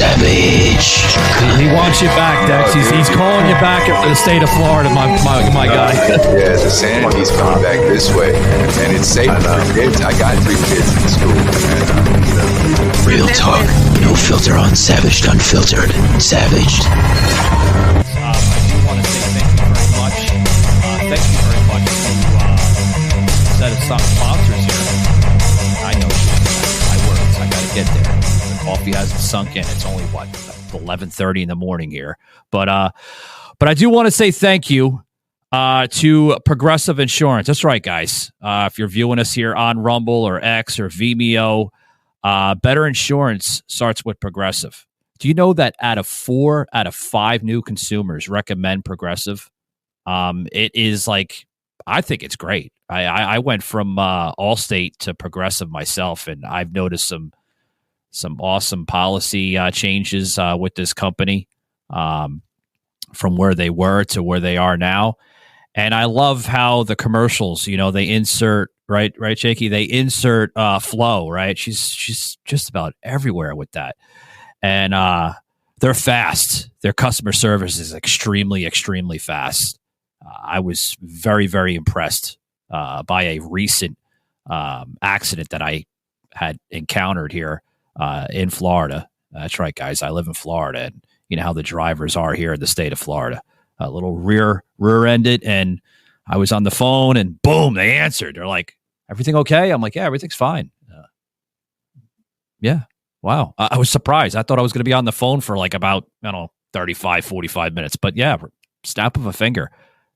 Savage. He wants you back, Dex. He's calling you back for the state of Florida, my guy. Yeah, the sanity's coming back this way, and it's safe for kids. I got 3 kids in school. And, Real talk, no filter on Savaged Unfiltered. Savaged. I do want to say thank you very much. Thank you very much to set of some sponsors here. I know my words. I got to get there. The coffee hasn't sunk in. It's only 11:30 in the morning here, but I do want to say thank you to Progressive Insurance. That's right, guys. If you're viewing us here on Rumble or X or Vimeo, better insurance starts with Progressive. Do you know that out of 4 out of 5 new consumers recommend Progressive? It is like, I think it's great. I went from Allstate to Progressive myself, and I've noticed some awesome policy changes with this company from where they were to where they are now. And I love how the commercials, they insert, right, Jakey? They insert Flo, right? She's just about everywhere with that. And they're fast. Their customer service is extremely, extremely fast. I was very, very impressed by a recent accident that I had encountered here in Florida. That's right, guys. I live in Florida, and you know how the drivers are here in the state of Florida. A little rear-ended, and I was on the phone, and boom, they answered. They're like, "Everything okay?" I'm like, "Yeah, everything's fine." Yeah. Wow. I was surprised. I thought I was going to be on the phone for like about, 35, 45 minutes. But yeah, snap of a finger.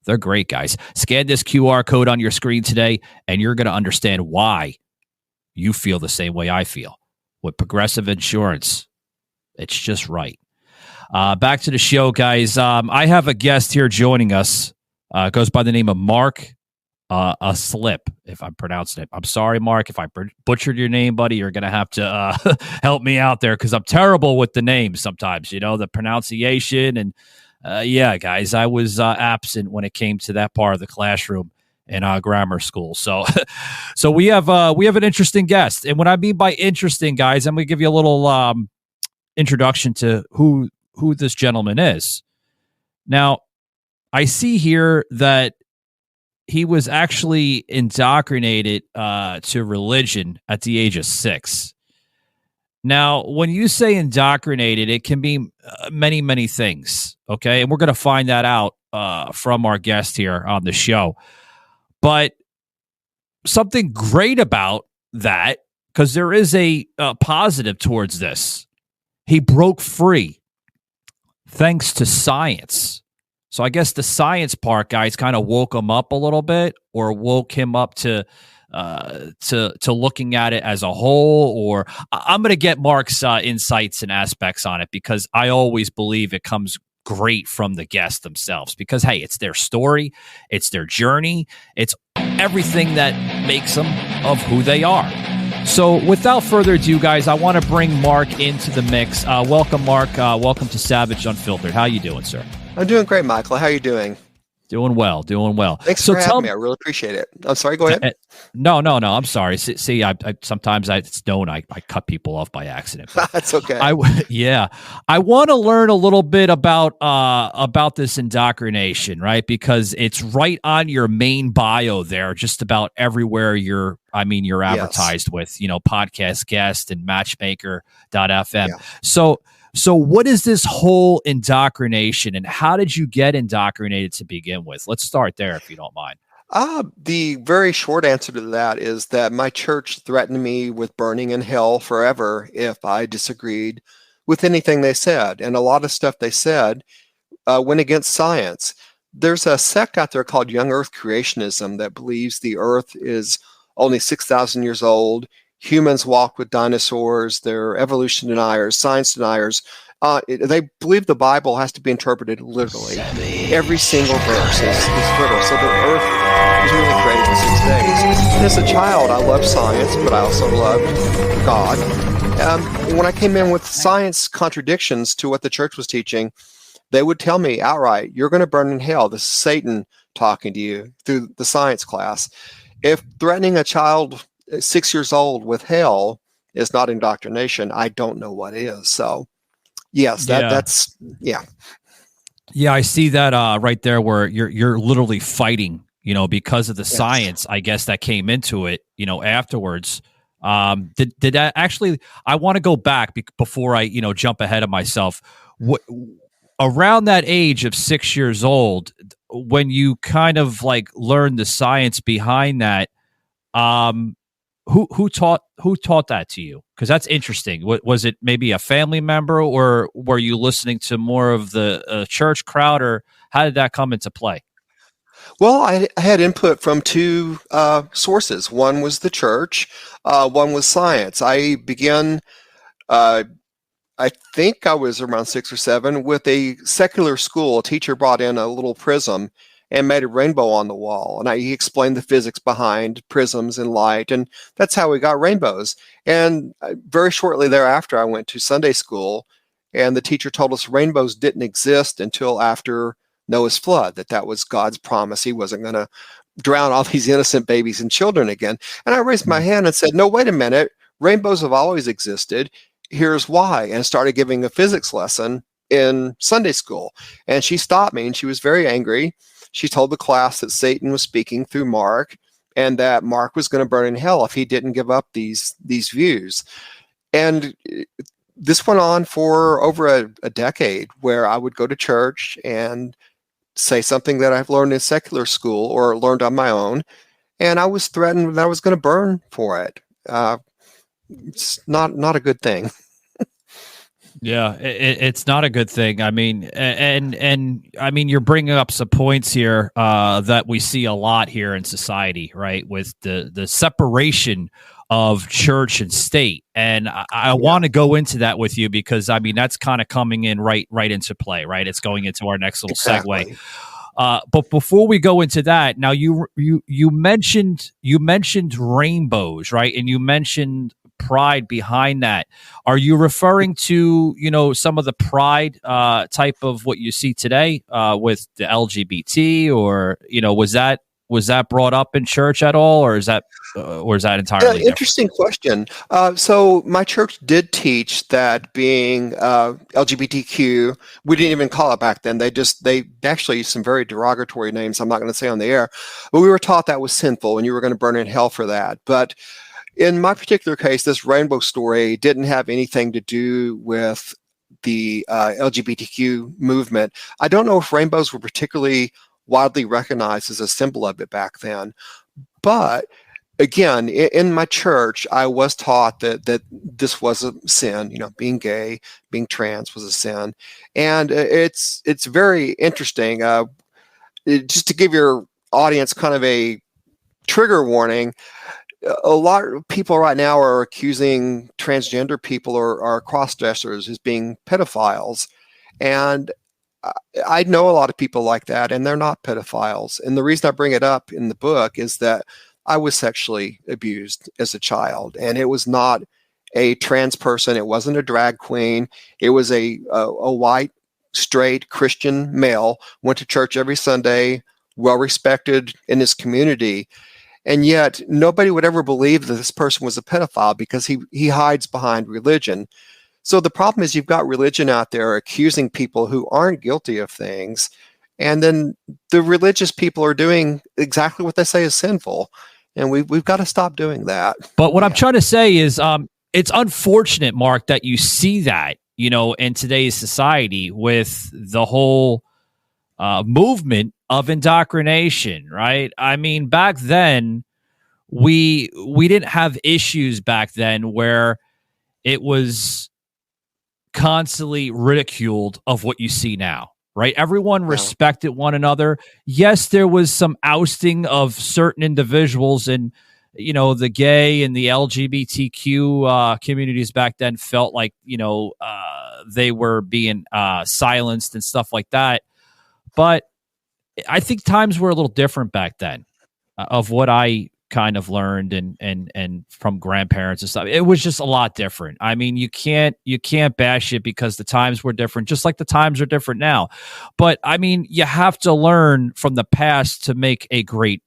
They're great, guys. Scan this QR code on your screen today, and you're going to understand why you feel the same way I feel. With Progressive Insurance, it's just right. Back to the show, guys. I have a guest here joining us. Goes by the name of Mark Alsip, if I'm pronouncing it. I'm sorry, Mark, if I butchered your name, buddy. You're going to have to help me out there because I'm terrible with the names sometimes, the pronunciation. And yeah, guys, I was absent when it came to that part of the classroom in grammar school. So we have an interesting guest. And what I mean by interesting, guys, I'm going to give you a little introduction to who this gentleman is. Now, I see here that he was actually indoctrinated to religion at the age of 6. Now, when you say indoctrinated, it can be many, many things, okay? And we're going to find that out from our guest here on the show. But something great about that, because there is a positive towards this, he broke free thanks to science. So I guess the science part, guys, kind of woke him up a little bit, or woke him up to looking at it as a whole. Or I'm going to get Mark's insights and aspects on it, because I always believe it comes great from the guests themselves, because hey, it's their story, it's their journey, it's everything that makes them of who they are. So without further ado, guys, I want to bring Mark into the mix. Welcome, Mark. Welcome to Savage Unfiltered. How you doing, sir? I'm doing great, Michael. How are you doing? Doing well. Thanks for having me. I really appreciate it. I'm sorry. Go ahead. No. I'm sorry. See, I sometimes it's known I cut people off by accident. That's okay. I want to learn a little bit about this indoctrination, right? Because it's right on your main bio there, just about everywhere you're advertised with, podcast guest and matchmaker.fm. Yeah. So what is this whole indoctrination, and how did you get indoctrinated to begin with? Let's start there, if you don't mind. The very short answer to that is that my church threatened me with burning in hell forever if I disagreed with anything they said. And a lot of stuff they said went against science. There's a sect out there called Young Earth Creationism that believes the Earth is only 6,000 years old. Humans walk with dinosaurs. They're evolution deniers, science deniers. They believe the Bible has to be interpreted literally. Every single verse is literal. So the Earth was really created in 6 days. And as a child, I loved science, but I also loved God. When I came in with science contradictions to what the church was teaching, they would tell me outright, "You're going to burn in hell. This is Satan talking to you," through the science class. If threatening a child 6 years old with hell is not indoctrination, I don't know what is. So Yes, Yeah. that's yeah. Yeah, I see that right there where you're literally fighting, because of the Yes. science, I guess, that came into it, afterwards. Did that actually? I want to go back before I, jump ahead of myself. What around that age of 6 years old, when you kind of like learned the science behind that, um, who taught that to you? Because that's interesting. Was it maybe a family member, or were you listening to more of the church crowd, or how did that come into play? Well, I had input from two sources. One was the church, one was science. I began, I think I was around 6 or 7, with a secular school. A teacher brought in a little prism and made a rainbow on the wall. And he explained the physics behind prisms and light. And that's how we got rainbows. And very shortly thereafter, I went to Sunday school, and the teacher told us rainbows didn't exist until after Noah's flood, that was God's promise. He wasn't going to drown all these innocent babies and children again. And I raised my hand and said, no, wait a minute. Rainbows have always existed. Here's why. And started giving a physics lesson in Sunday school. And she stopped me, and she was very angry. She told the class that Satan was speaking through Mark, and that Mark was going to burn in hell if he didn't give up these views. And this went on for over a decade, where I would go to church and say something that I've learned in secular school or learned on my own, and I was threatened that I was going to burn for it. It's not a good thing. Yeah, it's not a good thing. I mean, and I mean, you're bringing up some points here that we see a lot here in society, right? With the separation of church and state, and I want to go into that with you, because I mean that's kind of coming in right into play, right? It's going into our next little segue. But before we go into that, now you mentioned rainbows, right? And you mentioned pride behind that. Are you referring to, some of the pride type of what you see today with the LGBT, or was that brought up in church at all, or is that entirely different? Interesting question. So my church did teach that being LGBTQ, we didn't even call it back then. They actually used some very derogatory names I'm not going to say on the air, but we were taught that was sinful and you were going to burn in hell for that. But in my particular case, this rainbow story didn't have anything to do with the LGBTQ movement. I don't know if rainbows were particularly widely recognized as a symbol of it back then. But again, in my church, I was taught that this was a sin. Being gay, being trans was a sin. And it's very interesting. Just to give your audience kind of a trigger warning, a lot of people right now are accusing transgender people or cross-dressers as being pedophiles. And I know a lot of people like that, and they're not pedophiles. And the reason I bring it up in the book is that I was sexually abused as a child, and it was not a trans person. It wasn't a drag queen. It was a white, straight Christian male, went to church every Sunday, well-respected in his community. And yet nobody would ever believe that this person was a pedophile because he hides behind religion. So the problem is you've got religion out there accusing people who aren't guilty of things, and then the religious people are doing exactly what they say is sinful, and we've got to stop doing that. But what I'm trying to say is it's unfortunate, Mark, that you see that, in today's society with the whole movement of indoctrination, right? I mean, back then, we didn't have issues back then where it was constantly ridiculed of what you see now, right? Everyone respected one another. Yes, there was some ousting of certain individuals, and the gay and the LGBTQ communities back then felt like they were being silenced and stuff like that. But I think times were a little different back then, of what I kind of learned and from grandparents and stuff. It was just a lot different. I mean, you can't bash it because the times were different, just like the times are different now. But I mean, you have to learn from the past to make a great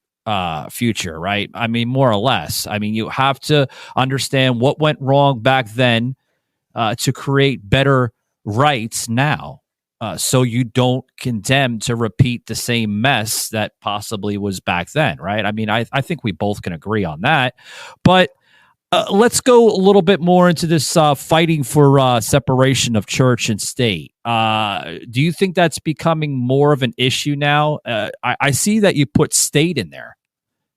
future, right? I mean, more or less. I mean, you have to understand what went wrong back then to create better rights now. So you don't condemn to repeat the same mess that possibly was back then, right? I mean, I think we both can agree on that. But let's go a little bit more into this fighting for separation of church and state. Do you think that's becoming more of an issue now? I see that you put state in there,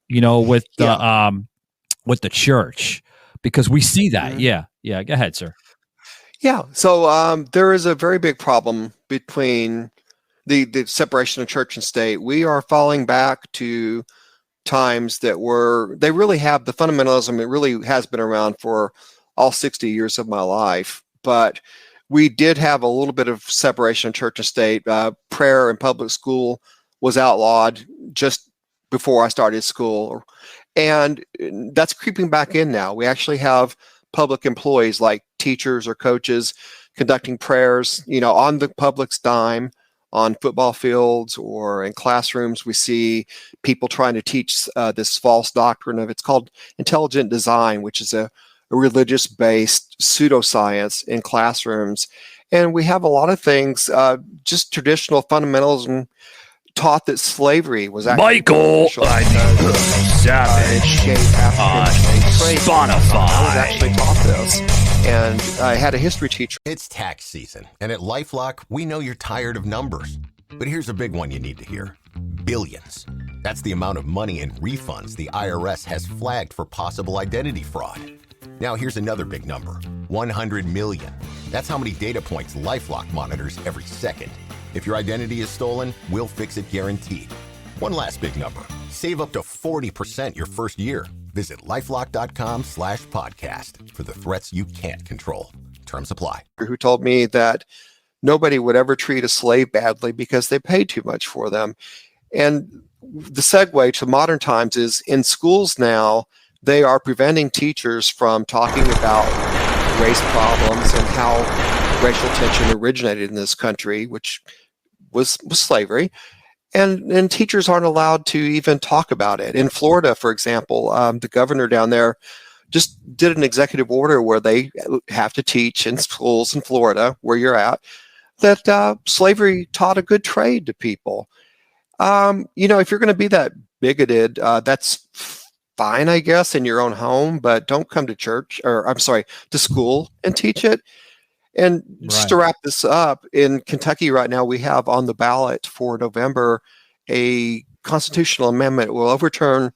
with the church, because we see that. Mm-hmm. Yeah. Go ahead, sir. Yeah. So there is a very big problem between the separation of church and state. We are falling back to times that they really have the fundamentalism. It really has been around for all 60 years of my life. But we did have a little bit of separation of church and state. Prayer in public school was outlawed just before I started school. And that's creeping back in now. We actually have public employees like teachers or coaches conducting prayers, on the public's dime, on football fields or in classrooms. We see people trying to teach this false doctrine it's called intelligent design, which is a religious-based pseudoscience in classrooms. And we have a lot of things, just traditional fundamentalism taught that slavery was actually Michael, Savage on Spotify. I was actually taught this, and I had a history teacher. It's tax season, and at LifeLock, we know you're tired of numbers. But here's a big one you need to hear. Billions. That's the amount of money in refunds the IRS has flagged for possible identity fraud. Now here's another big number. 100 million. That's how many data points LifeLock monitors every second. If your identity is stolen, we'll fix it guaranteed. One last big number. Save up to 40% your first year. Visit LifeLock.com/podcast for the threats you can't control. Terms apply. Who told me that nobody would ever treat a slave badly because they paid too much for them. And the segue to modern times is in schools now, they are preventing teachers from talking about race problems and how racial tension originated in this country, which was slavery. And teachers aren't allowed to even talk about it. In Florida, for example, the governor down there just did an executive order where they have to teach in schools in Florida, where you're at, that slavery taught a good trade to people. If you're going to be that bigoted, that's fine, I guess, in your own home, but don't come to to school and teach it. And just to wrap this up, in Kentucky right now, we have on the ballot for November a constitutional amendment that will overturn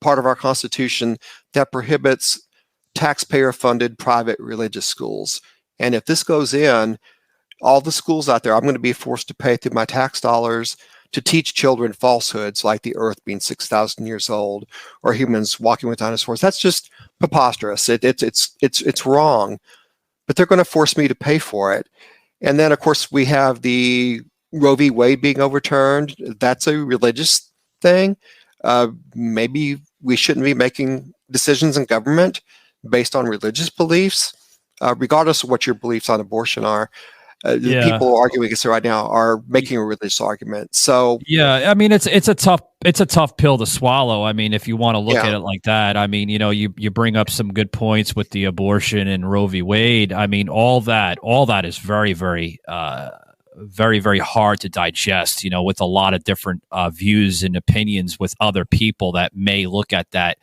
part of our Constitution that prohibits taxpayer-funded private religious schools. And if this goes in, all the schools out there, I'm going to be forced to pay through my tax dollars to teach children falsehoods like the earth being 6,000 years old or humans walking with dinosaurs. That's just preposterous. It's wrong. But they're going to force me to pay for it. And then, of course, we have the Roe v. Wade being overturned. That's a religious thing. Maybe we shouldn't be making decisions in government based on religious beliefs, regardless of what your beliefs on abortion are. The people arguing against it right now are making a religious argument. So I mean, it's a tough pill to swallow. I mean, if you want to look at it like that, I mean, you bring up some good points with the abortion and Roe v. Wade. I mean, all that is very, very, very, very hard to digest. With a lot of different views and opinions with other people that may look at that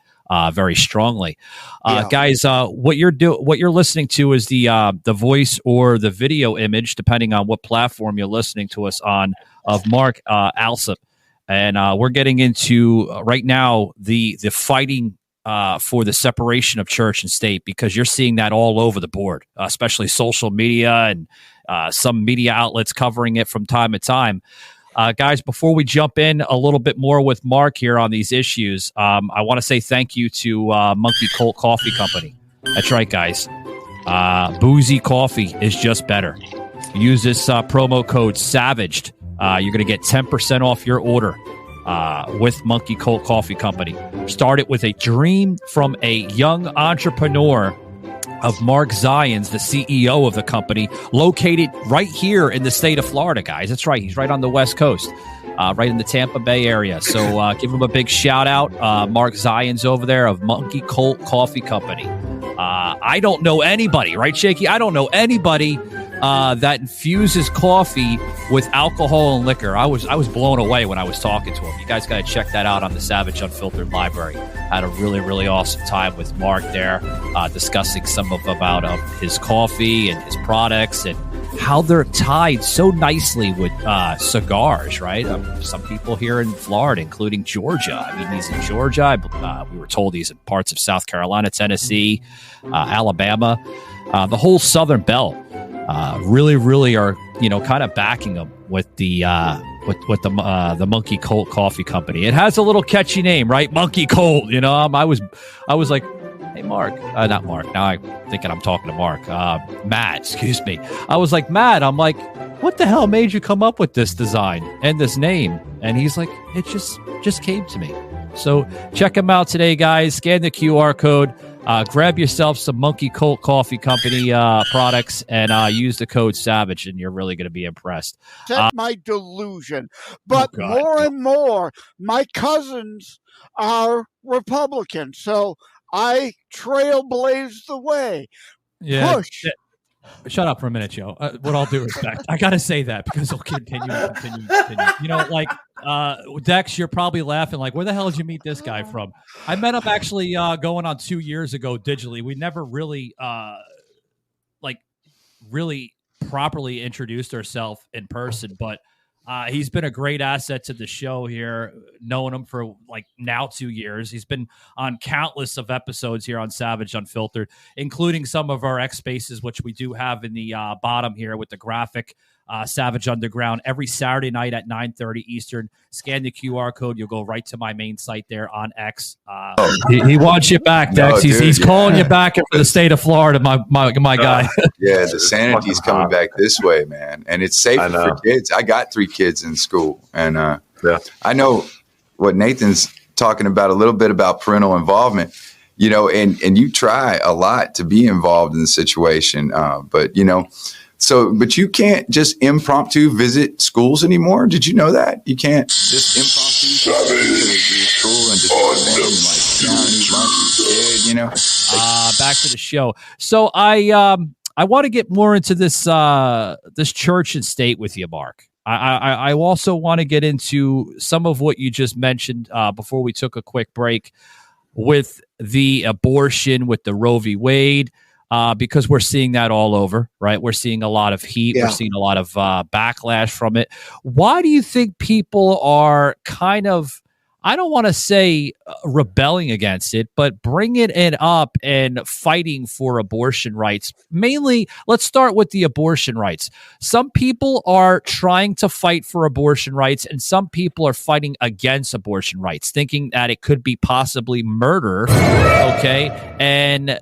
very strongly. Guys, what you're listening to is the voice or the video image, depending on what platform you're listening to us on, of Mark Alsip. And we're getting into right now the fighting for the separation of church and state, because you're seeing that all over the board, especially social media and some media outlets covering it from time to time. Guys, before we jump in a little bit more with Mark here on these issues, I want to say thank you to Monkey Colt Coffee Company. That's right, guys. Boozy coffee is just better. Use this promo code SAVAGED. You're going to get 10% off your order with Monkey Colt Coffee Company. Started with a dream from a young entrepreneur of Mark Zions, the CEO of the company, located right here in the state of Florida, guys. That's right. He's right on the West Coast, right in the Tampa Bay area. So give him a big shout out. Mark Zions over there of Monkey Colt Coffee Company. I don't know anybody, right, Shaky? I don't know anybody that infuses coffee with alcohol and liquor. I was blown away when I was talking to him. You guys got to check that out on the Savage Unfiltered Library. Had a really, really awesome time with Mark there, discussing some about his coffee and his products and how they're tied so nicely with cigars, right? Some people here in Florida, including Georgia. I mean, he's in Georgia. We were told he's in parts of South Carolina, Tennessee, Alabama, the whole Southern Belt. Really are, kind of backing him with the Monkey Colt Coffee Company. It has a little catchy name, right? Monkey Colt. I was like, hey, Mark, not Mark. Now I'm thinking I'm talking to Mark. Matt, excuse me. I was like, Matt, I'm like, what the hell made you come up with this design and this name? And he's like, it just came to me. So check him out today, guys. Scan the QR code. Grab yourself some Monkey Colt Coffee Company products and use the code SAVAGE, and you're really going to be impressed. That's my delusion. But more and more, my cousins are Republicans, so I trailblazed the way. Yeah. Push. Shut up for a minute, Joe. With all due respect, I got to say that because he'll continue. Dex, you're probably laughing like, where the hell did you meet this guy from? I met him actually going on 2 years ago digitally. We never really really properly introduced ourselves in person, but he's been a great asset to the show here, knowing him for now 2 years. He's been on countless of episodes here on Savage Unfiltered, including some of our X Spaces, which we do have in the bottom here with the graphic. Savage Underground every Saturday night at 9:30 Eastern. Scan the QR code. You'll go right to my main site there on X. He wants you back, Dex. He's calling you back for the state of Florida, my guy. Yeah, the sanity's coming back this way, man. And it's safer for kids. I got 3 kids in school. And I know what Nathan's talking about a little bit about parental involvement, and you try a lot to be involved in the situation. But you can't just impromptu visit schools anymore. Did you know that? You can't just impromptu visit your school and just back to the show. So I want to get more into this church and state with you, Mark. I also want to get into some of what you just mentioned before we took a quick break with the abortion, with the Roe v. Wade. Because we're seeing that all over, right? We're seeing a lot of heat. Yeah. We're seeing a lot of backlash from it. Why do you think people are kind of, I don't want to say rebelling against it, but bringing it up and fighting for abortion rights? Mainly, let's start with the abortion rights. Some people are trying to fight for abortion rights, and some people are fighting against abortion rights, thinking that it could be possibly murder, okay? And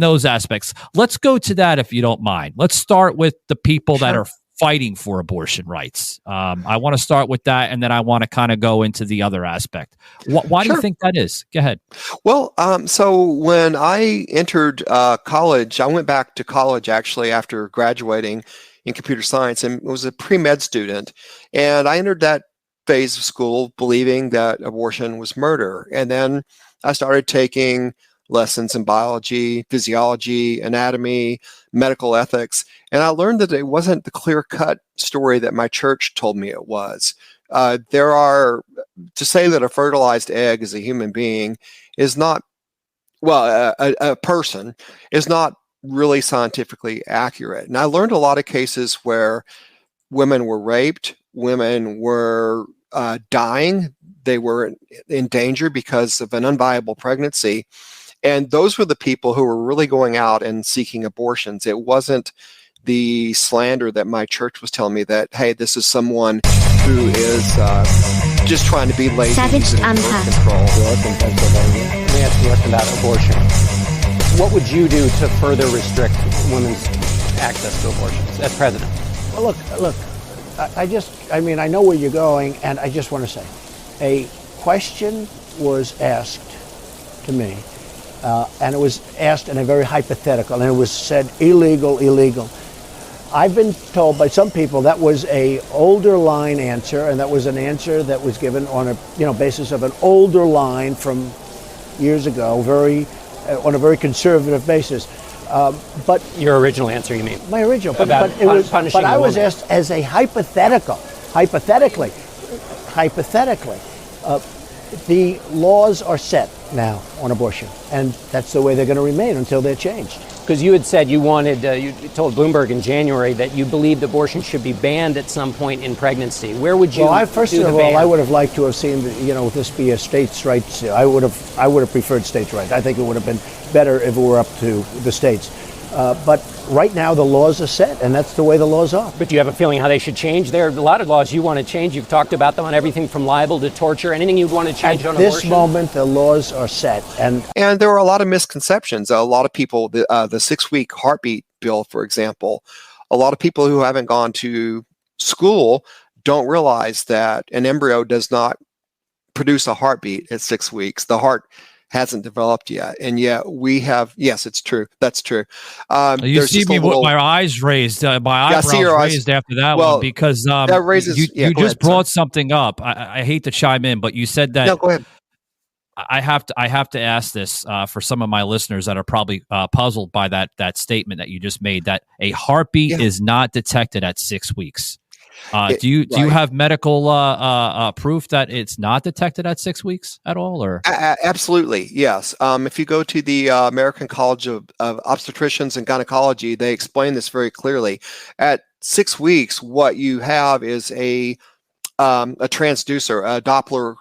those aspects. Let's go to that if you don't mind. Let's start with the people that are fighting for abortion rights. I want to start with that, and then I want to kind of go into the other aspect. Why do you think that is? Go ahead. Well, so when I entered college, I went back to college actually after graduating in computer science, and was a pre-med student. And I entered that phase of school believing that abortion was murder. And then I started taking lessons in biology, physiology, anatomy, medical ethics. And I learned that it wasn't the clear-cut story that my church told me it was. To say that a fertilized egg is a human being is not, a person is not really scientifically accurate. And I learned a lot of cases where women were raped, women were dying, they were in danger because of an unviable pregnancy. And those were the people who were really going out and seeking abortions. It wasn't the slander that my church was telling me that, hey, this is someone who is just trying to be lazy. Savage birth control. In Pennsylvania. Let me ask you about abortion. What would you do to further restrict women's access to abortions as president? Well, look. I know where you're going, and I just want to say, a question was asked to me. And it was asked in a very hypothetical, and it was said illegal. I've been told by some people that was a older line answer, and that was an answer that was given on a basis of an older line from years ago, on a very conservative basis. But your original answer, you mean? My original, but About it was. punishing But I a was woman. asked as a hypothetically, the laws are set now on abortion, and that's the way they're going to remain until they're changed. Because you had said you wanted, you told Bloomberg in January that you believed abortion should be banned at some point in pregnancy. Where would you? Well, first do of the all, ban? I would have liked to have seen, this be a states' rights. I would have preferred states' rights. I think it would have been better if it were up to the states. But right now, the laws are set, and that's the way the laws are. But do you have a feeling how they should change? There are a lot of laws you want to change. You've talked about them on everything from libel to torture. Anything you'd want to change on abortion? At this moment, the laws are set, and there are a lot of misconceptions. A lot of people, the 6-week heartbeat bill, for example, a lot of people who haven't gone to school don't realize that an embryo does not produce a heartbeat at 6 weeks. The heart hasn't developed yet, and yet we have. Yes, it's true. That's true. You see me with my eyes raised, my eyebrows raised after that one, because that raises, you just brought something up. I hate to chime in, but you said that. No, go ahead. I have to ask this for some of my listeners that are probably puzzled by that statement that you just made, that a heartbeat is not detected at 6 weeks. Do you have medical proof that it's not detected at 6 weeks at all, or? Absolutely, yes. If you go to the American College of Obstetricians and Gynecology, they explain this very clearly. At 6 weeks, what you have is a transducer, a Doppler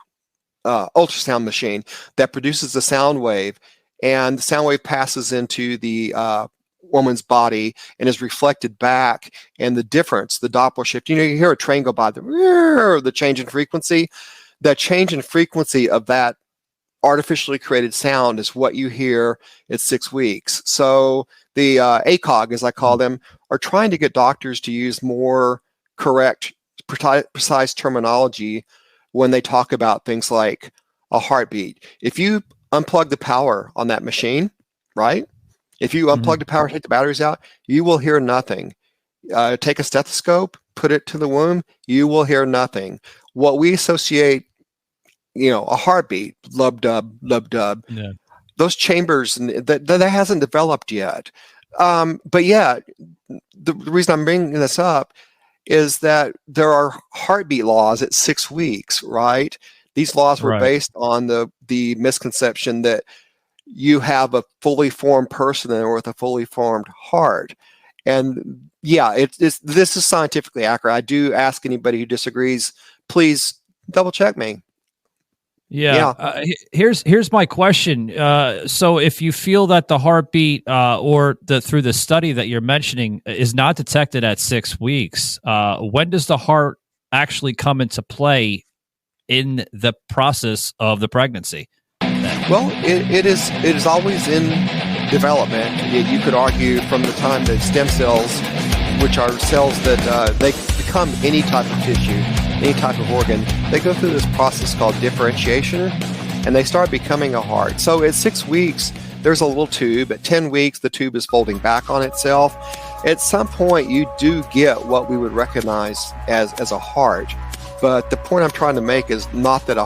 ultrasound machine that produces a sound wave, and the sound wave passes into the woman's body and is reflected back, and the difference, the Doppler shift, you hear a train go by, the change in frequency. That change in frequency of that artificially created sound is what you hear at 6 weeks. So the ACOG, as I call them, are trying to get doctors to use more correct, precise terminology when they talk about things like a heartbeat. If you unplug the power on that machine, right? If you unplug the power, take the batteries out, you will hear nothing. Take a stethoscope, put it to the womb, you will hear nothing. What we associate, a heartbeat, lub-dub, those chambers, that hasn't developed yet. But yeah, the reason I'm bringing this up is that there are heartbeat laws at 6 weeks, right? These laws were based on the misconception that you have a fully formed person with a fully formed heart. And yeah, this is scientifically accurate. I do ask anybody who disagrees, please double check me. Yeah. Here's my question. So if you feel that the heartbeat or through the study that you're mentioning is not detected at 6 weeks, when does the heart actually come into play in the process of the pregnancy? Well, it is always in development. You could argue from the time that stem cells, which are cells that they become any type of tissue, any type of organ, they go through this process called differentiation, and they start becoming a heart. So at 6 weeks, there's a little tube. At 10 weeks, the tube is folding back on itself. At some point, you do get what we would recognize as a heart. But the point I'm trying to make is not that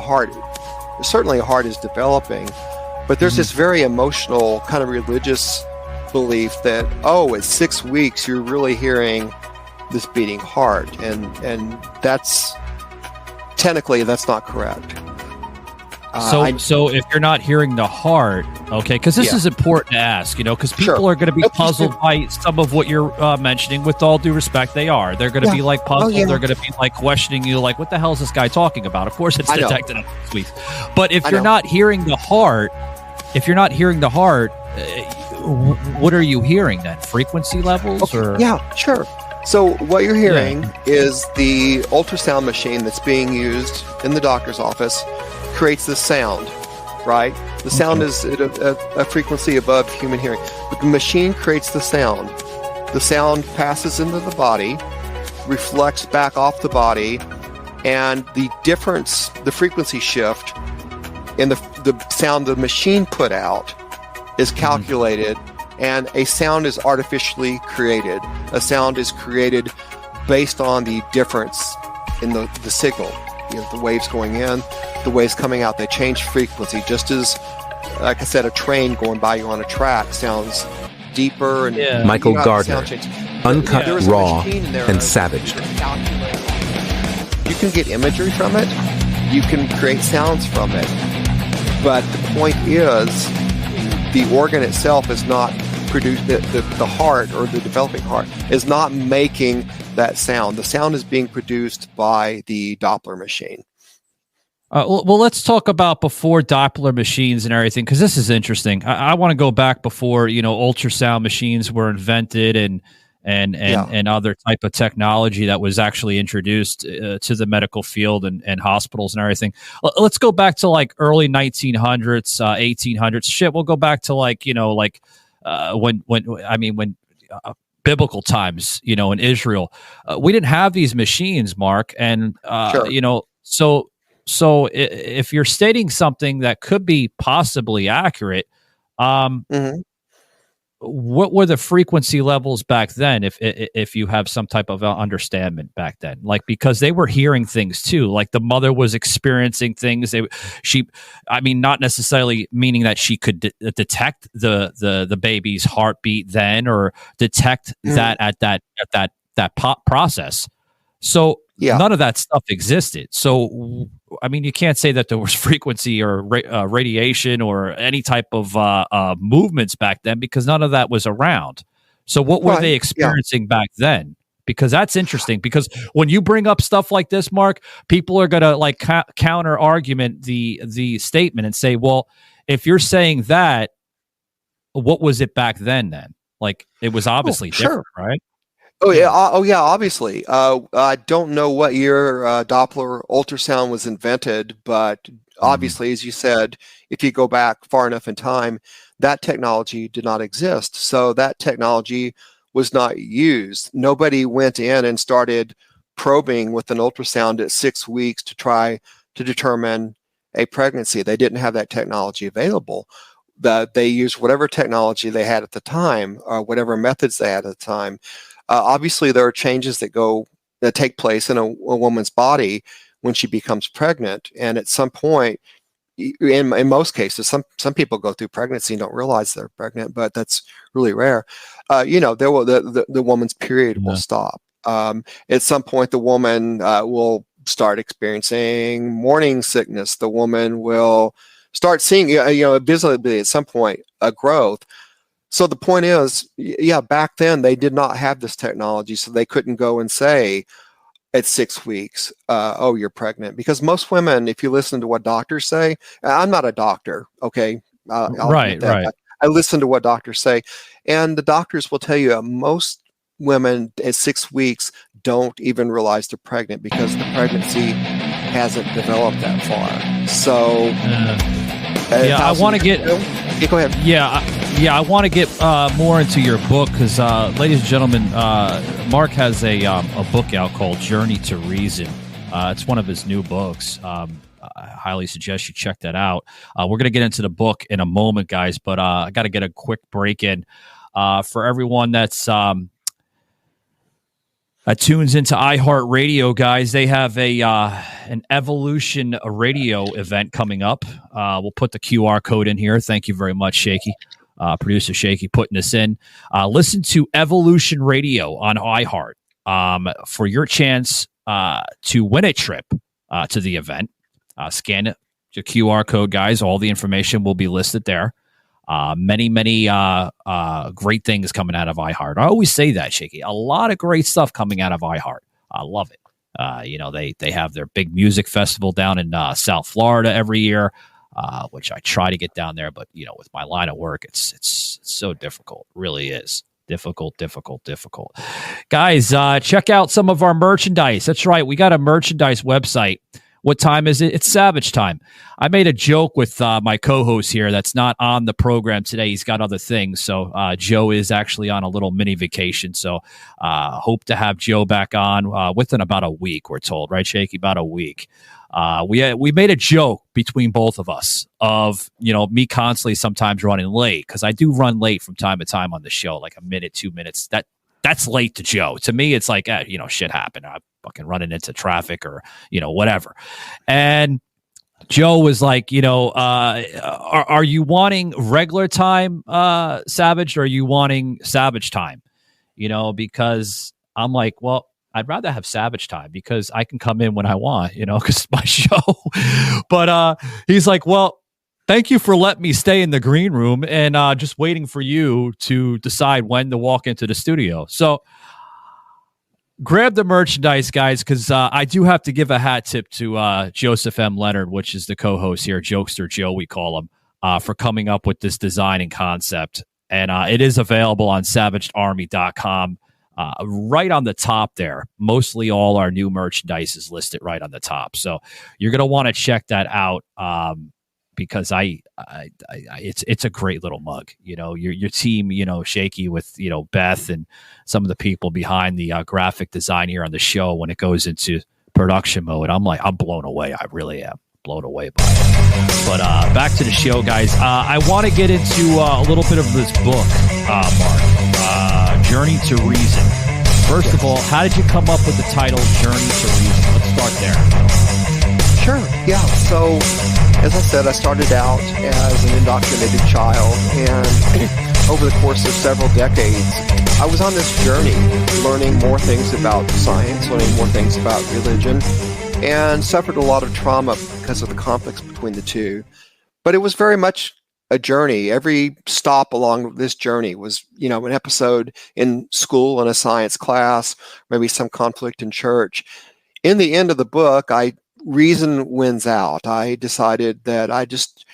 certainly a heart is developing, but there's this very emotional kind of religious belief that, at 6 weeks, you're really hearing this beating heart. And that's technically, that's not correct. So if you're not hearing the heart, okay, because this is important to ask, because people are going to be puzzled by some of what you're mentioning. With all due respect, they are. They're going to be like puzzled. They're going to be like questioning you, like, what the hell is this guy talking about? Of course, it's detected at 6 weeks. But if you're not hearing the heart, what are you hearing then? Frequency levels, or? Yeah, sure. So what you're hearing is the ultrasound machine that's being used in the doctor's office creates this sound, right? The sound is at a frequency above human hearing. But the machine creates the sound. The sound passes into the body, reflects back off the body, and the difference, the frequency shift in the sound the machine put out is calculated, and a sound is artificially created. A sound is created based on the difference in the signal. The waves going in, the waves coming out, they change frequency. Just as, like I said, a train going by you on a track sounds deeper and Michael Gardner, uncut, There was a raw, machine in there and of- savaged. You can get imagery from it. You can create sounds from it. But the point is, the organ itself is not produced. The heart, or the developing heart, is not making that sound. The sound is being produced by the Doppler machine. Well, let's talk about before Doppler machines and everything, because this is interesting. I want to go back before, ultrasound machines were invented and other type of technology that was actually introduced to the medical field and hospitals and everything. Let's go back to like early 1900s, 1800s. Shit, we'll go back to when biblical times, in Israel. We didn't have these machines, Mark, and sure. So if you're stating something that could be possibly accurate, what were the frequency levels back then? If you have some type of understanding back then, because they were hearing things too, like the mother was experiencing things. Not necessarily meaning that she could detect the baby's heartbeat then, or detect that at that process. So none of that stuff existed. So, you can't say that there was frequency or radiation or any type of movements back then, because none of that was around. So what were they experiencing back then? Because that's interesting, because when you bring up stuff like this, Mark, people are going to counter argument the statement and say, well, if you're saying that, what was it back then? It was obviously different, right? Oh yeah, obviously. I don't know what year Doppler ultrasound was invented, but obviously, as you said, if you go back far enough in time, that technology did not exist. So that technology was not used. Nobody went in and started probing with an ultrasound at 6 weeks to try to determine a pregnancy. They didn't have that technology available. They used whatever technology they had at the time, or whatever methods they had at the time. Obviously, there are changes that take place in a woman's body when she becomes pregnant, and at some point, in most cases, some people go through pregnancy and don't realize they're pregnant, but that's really rare. The woman's period will stop. At some point, the woman will start experiencing morning sickness. The woman will start seeing, visibly at some point, a growth. So the point is, back then they did not have this technology, so they couldn't go and say at 6 weeks, oh, you're pregnant. Because most women, if you listen to what doctors say, I'm not a doctor, okay? Right. I listen to what doctors say, and the doctors will tell you most women at 6 weeks don't even realize they're pregnant because the pregnancy hasn't developed that far. So, I want to get. Go ahead. I want to get more into your book, because, ladies and gentlemen, Mark has a book out called Journey to Reason. It's one of his new books. I highly suggest you check that out. We're going to get into the book in a moment, guys, but I got to get a quick break in for everyone that's tunes into iHeartRadio, guys. They have an Evolution Radio event coming up. We'll put the QR code in here. Thank you very much, Shaky. Producer Shaky putting this in. Listen to Evolution Radio on iHeart for your chance to win a trip to the event. Scan it, the QR code, guys. All the information will be listed there. Many great things coming out of iHeart. I always say that, Shaky. A lot of great stuff coming out of iHeart. I love it. They have their big music festival down in South Florida every year, which I try to get down there, but with my line of work, it's so difficult. It really is difficult. Guys, check out some of our merchandise. That's right, we got a merchandise website. What time is it? It's Savage time. I made a joke with my co-host here that's not on the program today. He's got other things. So Joe is actually on a little mini vacation. So hope to have Joe back on within about a week, we're told. Right, Shaky? About a week. We made a joke between both of us of, me constantly sometimes running late, because I do run late from time to time on the show, like a minute, 2 minutes. That's late to Joe. To me, it's like, shit happened. I'm fucking running into traffic or, whatever. And Joe was like, are you wanting regular time, Savage, or are you wanting Savage time? Because I'm like, well, I'd rather have Savage time because I can come in when I want, because it's my show. But he's like, well, thank you for letting me stay in the green room and just waiting for you to decide when to walk into the studio. So grab the merchandise, guys, because I do have to give a hat tip to Joseph M. Leonard, which is the co-host here, Jokester Joe, we call him, for coming up with this design and concept. And it is available on savagedarmy.com. Right on the top there. Mostly all our new merchandise is listed right on the top. So you're going to want to check that out because it's a great little mug. Your team, Shaky with, Beth and some of the people behind the graphic design here on the show when it goes into production mode. I'm blown away. I really am blown away by it. But back to the show, guys. I want to get into a little bit of this book, Mark. Journey to Reason. First of all, how did you come up with the title Journey to Reason? Let's start there. Sure, yeah. So, as I said, I started out as an indoctrinated child, and over the course of several decades, I was on this journey, learning more things about science, learning more things about religion, and suffered a lot of trauma because of the conflicts between the two. But it was very much a journey. Every stop along this journey was, an episode in school in a science class, maybe some conflict in church. In the end of the book, reason wins out. I decided that I just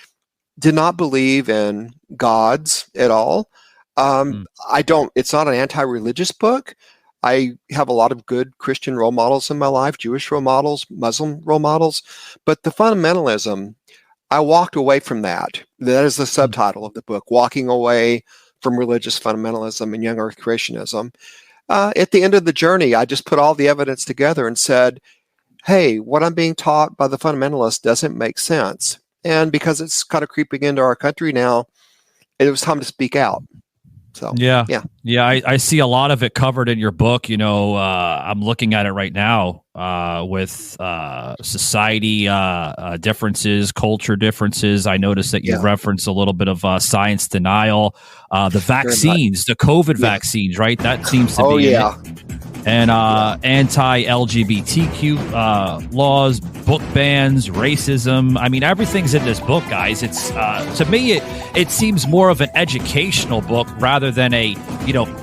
did not believe in gods at all. It's not an anti-religious book. I have a lot of good Christian role models in my life, Jewish role models, Muslim role models, but the fundamentalism, I walked away from that. That is the subtitle of the book, Walking Away from Religious Fundamentalism and Young Earth Creationism. At the end of the journey, I just put all the evidence together and said, hey, what I'm being taught by the fundamentalists doesn't make sense. And because it's kind of creeping into our country now, it was time to speak out. So yeah, I see a lot of it covered in your book. I'm looking at it right now with society differences, culture differences. I noticed that you referenced a little bit of science denial, the vaccines, the COVID vaccines, right? That seems to be it. And anti-LGBTQ laws, book bans, racism. I mean, everything's in this book, guys. It's to me, it seems more of an educational book rather than a,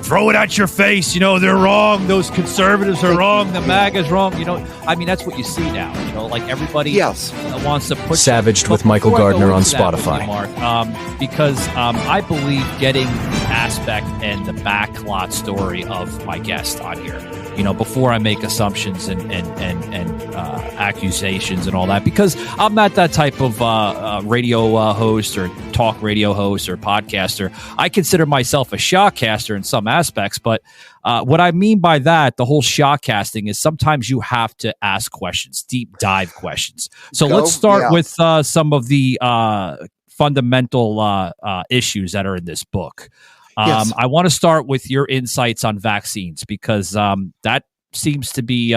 throw it at your face. They're wrong. Those conservatives are wrong. The MAGA's wrong. I mean, that's what you see now. Like everybody wants to put Savaged with Michael Gardner on Spotify. Mark, because I believe getting the aspect and the backlot story of my guest on here. Before I make assumptions and accusations and all that, because I'm not that type of radio host or talk radio host or podcaster. I consider myself a shotcaster in some aspects, but what I mean by that, the whole shotcasting is sometimes you have to ask questions, deep dive questions. So let's start with some of the fundamental issues that are in this book. I want to start with your insights on vaccines because that seems to be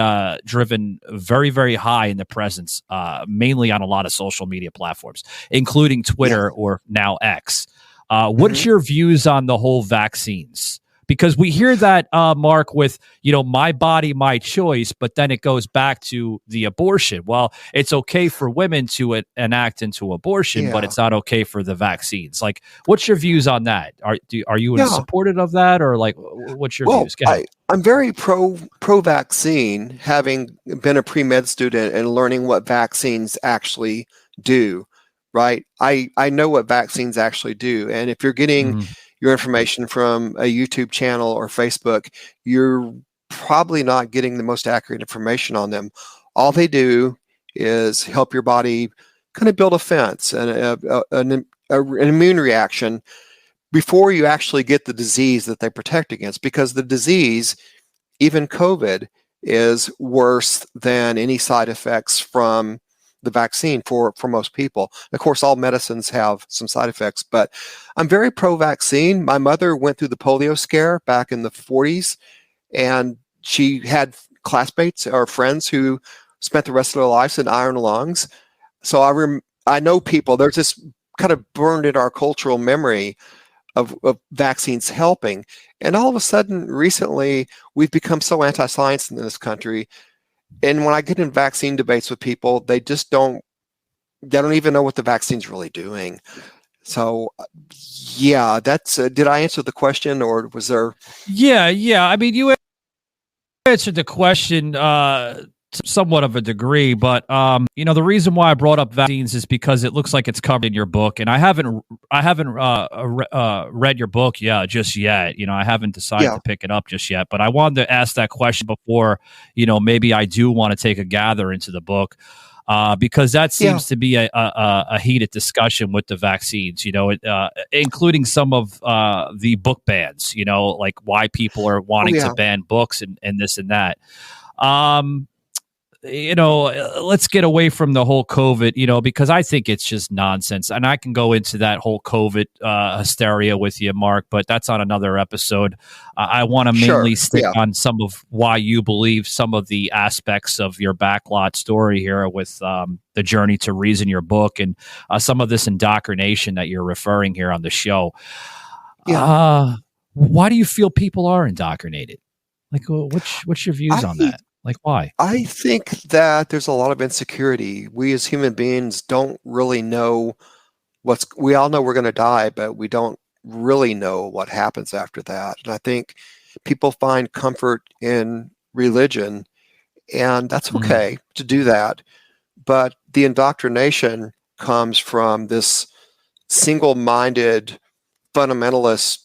driven very, very high in the presence, mainly on a lot of social media platforms, including Twitter or now X. What's your views on the whole vaccines? Because we hear that, Mark, with, my body, my choice, but then it goes back to the abortion. Well, it's okay for women to enact into abortion, but it's not okay for the vaccines. Like, what's your views on that? Are you supportive of that, or like, what's your views? I'm very pro-vaccine, having been a pre-med student and learning what vaccines actually do, right? I know what vaccines actually do. And if you're getting your information from a YouTube channel or Facebook, you're probably not getting the most accurate information on them. All they do is help your body kind of build a fence and an immune reaction before you actually get the disease that they protect against, because the disease, even COVID, is worse than any side effects from the vaccine for most people. Of course, all medicines have some side effects, but I'm very pro-vaccine. My mother went through the polio scare back in the 40s, and she had classmates or friends who spent the rest of their lives in iron lungs. So I know people, there's this kind of burned in our cultural memory of vaccines helping. And all of a sudden, recently, we've become so anti-science in this country. And when I get in vaccine debates with people, they don't even know what the vaccine's really doing. So, yeah, that's, did I answer the question, or was there? Yeah. I mean, you answered the question somewhat of a degree, but the reason why I brought up vaccines is because it looks like it's covered in your book, and I haven't read your book just yet. I haven't decided to pick it up just yet, but I wanted to ask that question before, maybe I do want to take a gather into the book. Because that seems to be a heated discussion with the vaccines, including some of the book bans, like why people are wanting to ban books and this and that. Let's get away from the whole COVID, because I think it's just nonsense. And I can go into that whole COVID hysteria with you, Mark, but that's on another episode. I want to mainly stick on some of why you believe some of the aspects of your backlot story here with the Journey to Reason, your book, and some of this indoctrination that you're referring here on the show. Why do you feel people are indoctrinated? Like, what's your views on that? Like, why? I think that there's a lot of insecurity. We as human beings don't really know we all know we're going to die, but we don't really know what happens after that. And I think people find comfort in religion, and that's okay to do that. But the indoctrination comes from this single-minded fundamentalist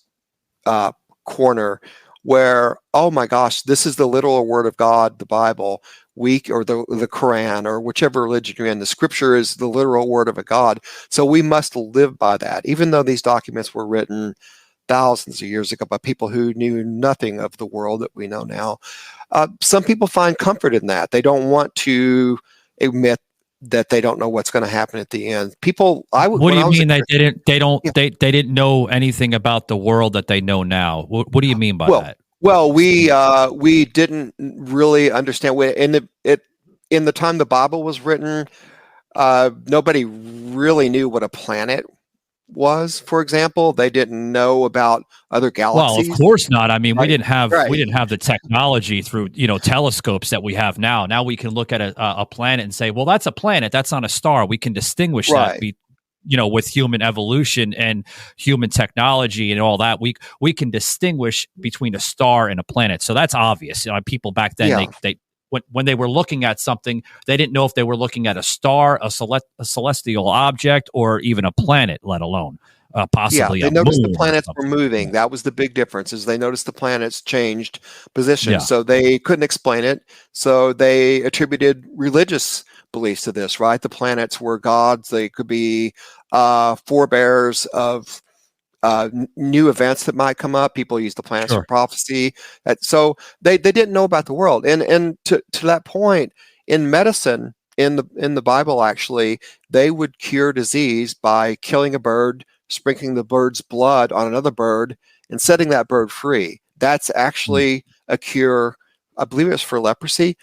corner where, oh my gosh, this is the literal word of God, the Bible, or the Quran, or whichever religion you're in. The scripture is the literal word of a God. So we must live by that, even though these documents were written thousands of years ago by people who knew nothing of the world that we know now. Some people find comfort in that. They don't want to admit that they don't know what's going to happen at the end. What do you mean they didn't know anything about the world that they know now? What do you mean by that? Well, we didn't really understand in the time the Bible was written. Nobody really knew what a planet was. For example, they didn't know about other galaxies. Well, of course not. I mean, we didn't have the technology through telescopes that we have now. Now we can look at a planet and say, well, that's a planet. That's not a star. We can distinguish that. With human evolution and human technology and all that, we can distinguish between a star and a planet. So that's obvious. People back then when they were looking at something, they didn't know if they were looking at a star, a celestial object, or even a planet, let alone possibly they noticed the planets were moving. That was the big difference, is they noticed the planets changed position. So they couldn't explain it. So they attributed religious beliefs to this, right? The planets were gods. They could be forebears of new events that might come up. People use the planets for prophecy. So they didn't know about the world. And to that point, in medicine, in the Bible, actually, they would cure disease by killing a bird, sprinkling the bird's blood on another bird, and setting that bird free. That's actually a cure. I believe it was for leprosy.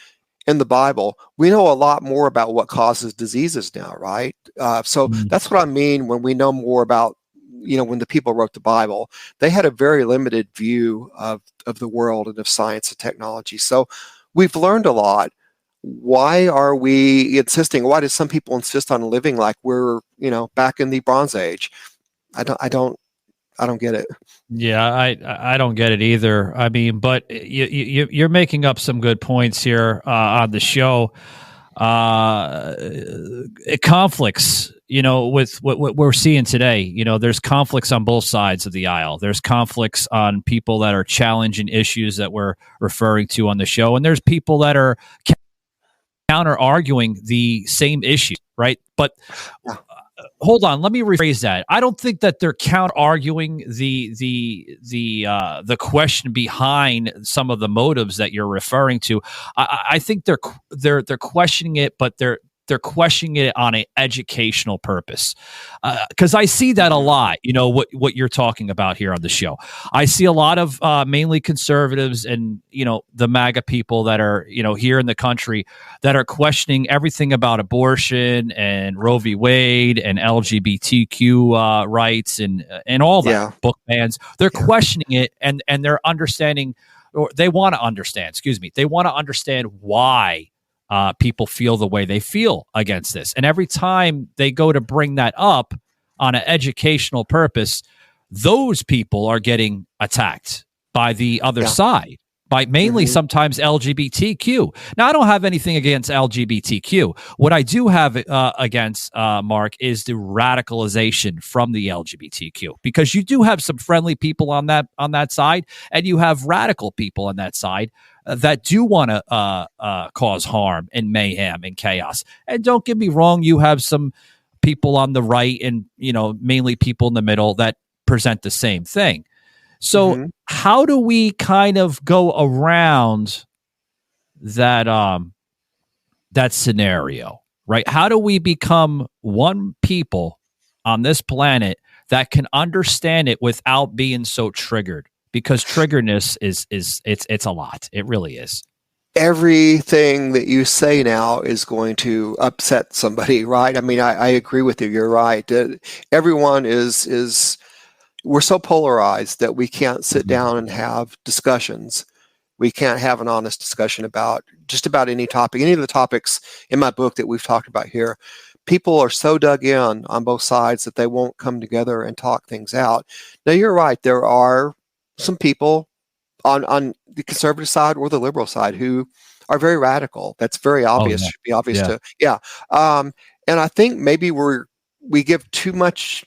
In the Bible, we know a lot more about what causes diseases now, right? So that's what I mean when we know more about, when the people wrote the Bible, they had a very limited view of the world and of science and technology. So we've learned a lot. Why are we insisting? Why do some people insist on living like we're, back in the Bronze Age? I don't get it. Yeah, I don't get it either. I mean, but you're making up some good points here on the show. It conflicts, with what we're seeing today. There's conflicts on both sides of the aisle. There's conflicts on people that are challenging issues that we're referring to on the show, and there's people that are counter arguing the same issue, right? But hold on, let me rephrase that. I don't think that they're counter-arguing the question behind some of the motives that you're referring to. I think they're questioning it, but they're they're questioning it on an educational purpose. Because I see that a lot, what you're talking about here on the show. I see a lot of mainly conservatives and, the MAGA people that are, here in the country that are questioning everything about abortion and Roe v. Wade and LGBTQ rights and all that, book bans. They're questioning it and they're understanding, or they want to understand, they want to understand why people feel the way they feel against this. And every time they go to bring that up on an educational purpose, those people are getting attacked by the other side, by mainly sometimes LGBTQ. Now, I don't have anything against LGBTQ. What I do have against, Mark, is the radicalization from the LGBTQ, because you do have some friendly people on that side, and you have radical people on that side that do want to cause harm and mayhem and chaos. And don't get me wrong, you have some people on the right and, mainly people in the middle that present the same thing. So how do we kind of go around that that scenario, right? How do we become one people on this planet that can understand it without being so triggered? Because triggerness it's a lot. It really is. Everything that you say now is going to upset somebody, right? I mean, I agree with you. You're right. Everyone is we're so polarized that we can't sit down and have discussions. We can't have an honest discussion about just about any topic, any of the topics in my book that we've talked about here. People are so dug in on both sides that they won't come together and talk things out. Now, you're right. There are some people on the conservative side or the liberal side who are very radical. That's very obvious. Should be obvious to and I think maybe we give too much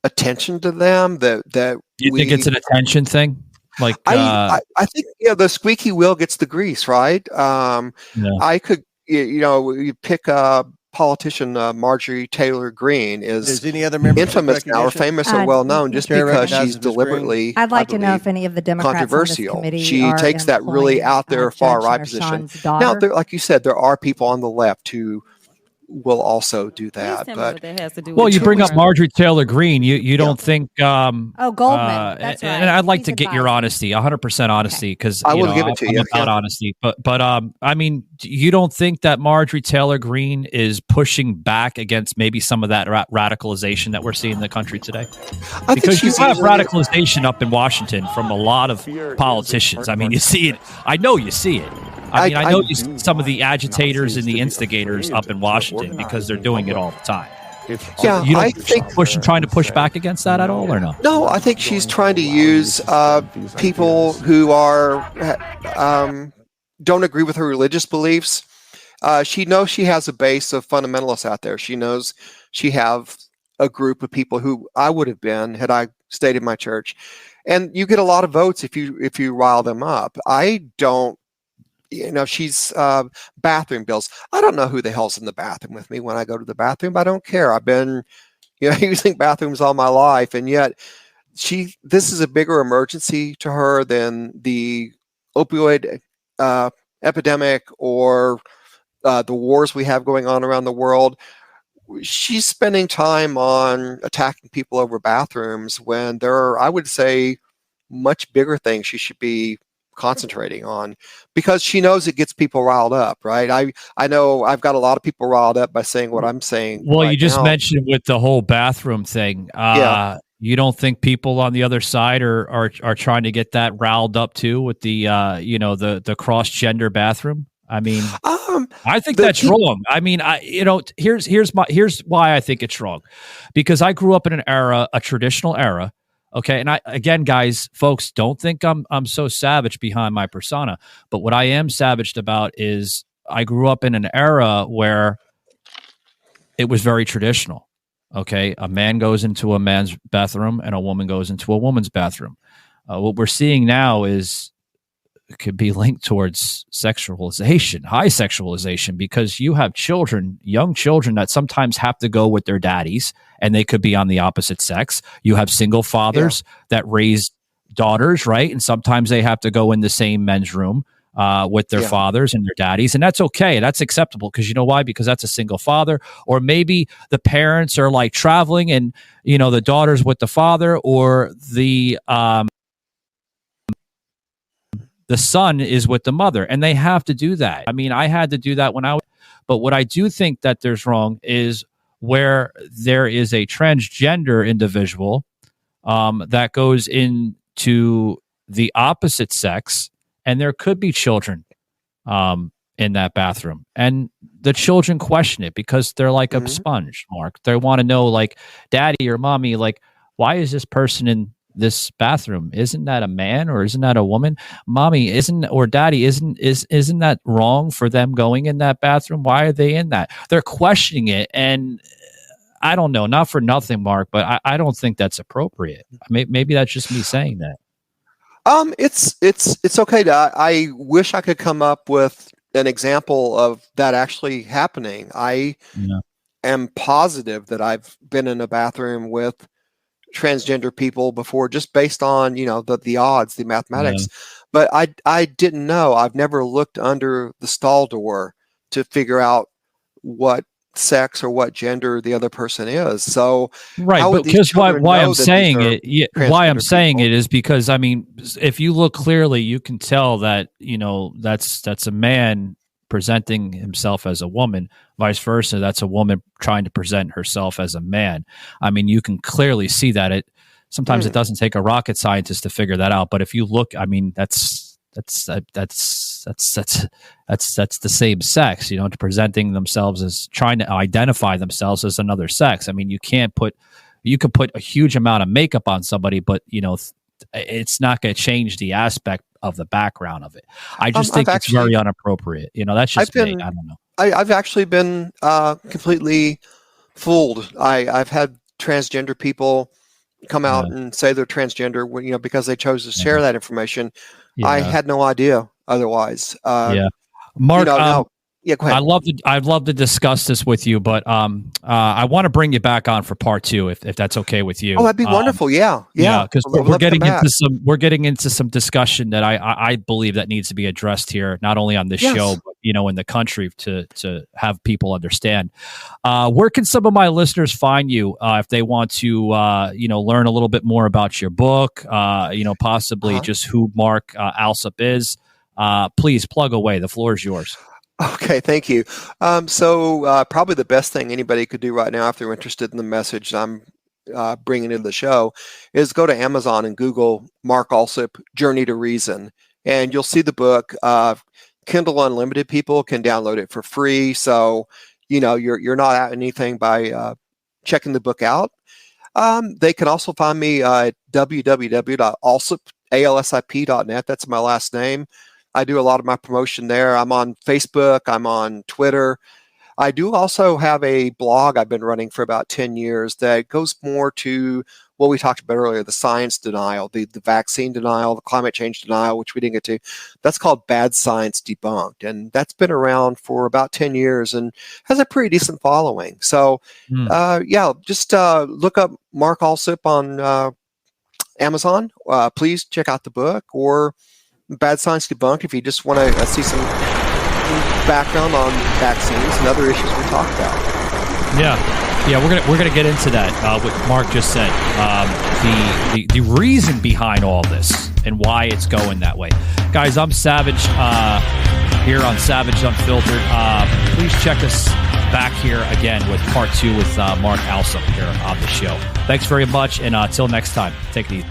attention to them. That you think it's an attention thing? Like I think the squeaky wheel gets the grease, right? I could you pick a politician, Marjorie Taylor Greene is any other member infamous now or famous or well known just because she's deliberately, I'd like to know if any of the Democrats controversial. On this committee she takes that really out there far right position. Now, like you said, there are people on the left who will also do that. But you bring up Marjorie Taylor Greene. You don't think? Goldman. That's right. And I'd like to get your honesty, 100% honesty, because I will give it to you. About honesty, but I mean, you don't think that Marjorie Taylor Greene is pushing back against maybe some of that radicalization that we're seeing in the country today? Because you have radicalization up in Washington from a lot of politicians. I mean, you see it. I know you see it. I know you see some of the agitators and the instigators up in Washington because they're doing it all the time. I think trying to push back against that at all, or no? No, I think she's trying to use people who are don't agree with her religious beliefs. She knows she has a base of fundamentalists out there. She knows she have a group of people who I would have been had I stayed in my church, and you get a lot of votes if you rile them up. I don't. She's bathroom bills. I don't know who the hell's in the bathroom with me when I go to the bathroom. I don't care. I've been, using bathrooms all my life, and yet this is a bigger emergency to her than the opioid epidemic or the wars we have going on around the world. She's spending time on attacking people over bathrooms when there are, I would say, much bigger things she should be concentrating on, because she knows it gets people riled up, right? I know I've got a lot of people riled up by saying what I'm saying. Well, right you just now. Mentioned with the whole bathroom thing. You don't think people on the other side are trying to get that riled up too with the the cross gender bathroom? I mean, I think that's wrong. I mean, here's why I think it's wrong, because I grew up in a traditional era. Okay, and again, guys, folks, don't think I'm so savage behind my persona, but what I am savaged about is I grew up in an era where it was very traditional. Okay, a man goes into a man's bathroom and a woman goes into a woman's bathroom. What we're seeing now could be linked towards sexualization, high sexualization, because you have young children that sometimes have to go with their daddies, and they could be on the opposite sex. You have single fathers that raise daughters, right? And sometimes they have to go in the same men's room with their fathers and their daddies, and that's okay. That's acceptable because you know why? Because that's a single father, or maybe the parents are like traveling, and the daughter's with the father, or the son is with the mother, and they have to do that. I mean, I had to do that when I was. But what I do think that there's wrong is where there is a transgender individual that goes into the opposite sex, and there could be children in that bathroom, and the children question it because they're like a sponge, Mark. They want to know, like, daddy or mommy, like, why is this person in this bathroom? Isn't that a man or isn't that a woman? Mommy, or daddy, isn't that wrong for them going in that bathroom? Why are they in that? They're questioning it, and I don't know, not for nothing, Mark, but I don't think that's appropriate. Maybe that's just me saying that. It's okay. I wish I could come up with an example of that actually happening. I am positive that I've been in a bathroom with transgender people before, just based on the odds, the mathematics. But I didn't know. I've never looked under the stall door to figure out what sex or what gender the other person is. So but because why I'm saying it is because, I mean, if you look clearly, you can tell that that's a man presenting himself as a woman, vice versa, that's a woman trying to present herself as a man. I mean, you can clearly see that. Sometimes it doesn't take a rocket scientist to figure that out, but if you look, I mean, that's the same sex, presenting themselves as, trying to identify themselves as another sex. I mean, you could put a huge amount of makeup on somebody, but it's not going to change the aspect of the background of it. I just think it's very inappropriate. That's just me. I don't know. I've actually been completely fooled. I've had transgender people come out and say they're transgender, because they chose to share that information. I had no idea otherwise. Mark, go ahead. I'd love to discuss this with you, but I want to bring you back on for part 2 if that's okay with you. Oh, that'd be wonderful. Yeah, because we're getting into some discussion that I believe that needs to be addressed here, not only on this show, but in the country, to have people understand. Where can some of my listeners find you if they want to learn a little bit more about your book? Possibly just who Mark Alsip is. Please plug away. The floor is yours. Okay, thank you. So probably the best thing anybody could do right now, if they're interested in the message I'm bringing into the show, is go to Amazon and Google Mark Alsip, Journey to Reason, and you'll see the book. Kindle Unlimited people can download it for free, so you're not out anything by checking the book out. They can also find me at www.alsip.net. That's my last name. I do a lot of my promotion there. I'm on Facebook. I'm on Twitter. I do also have a blog I've been running for about 10 years that goes more to what we talked about earlier, the science denial, the vaccine denial, the climate change denial, which we didn't get to. That's called Bad Science Debunked. And that's been around for about 10 years and has a pretty decent following. So, just look up Mark Alsip on Amazon. Please check out the book, or Bad Science Debunked if you just want to see some background on vaccines and other issues we talked about. We're gonna get into that. What Mark just said, the reason behind all this and why it's going that way, guys. I'm Savage here on Savage Unfiltered. Please check us back here again with part 2 with Mark Alsip here on the show. Thanks very much, and until next time, take it easy.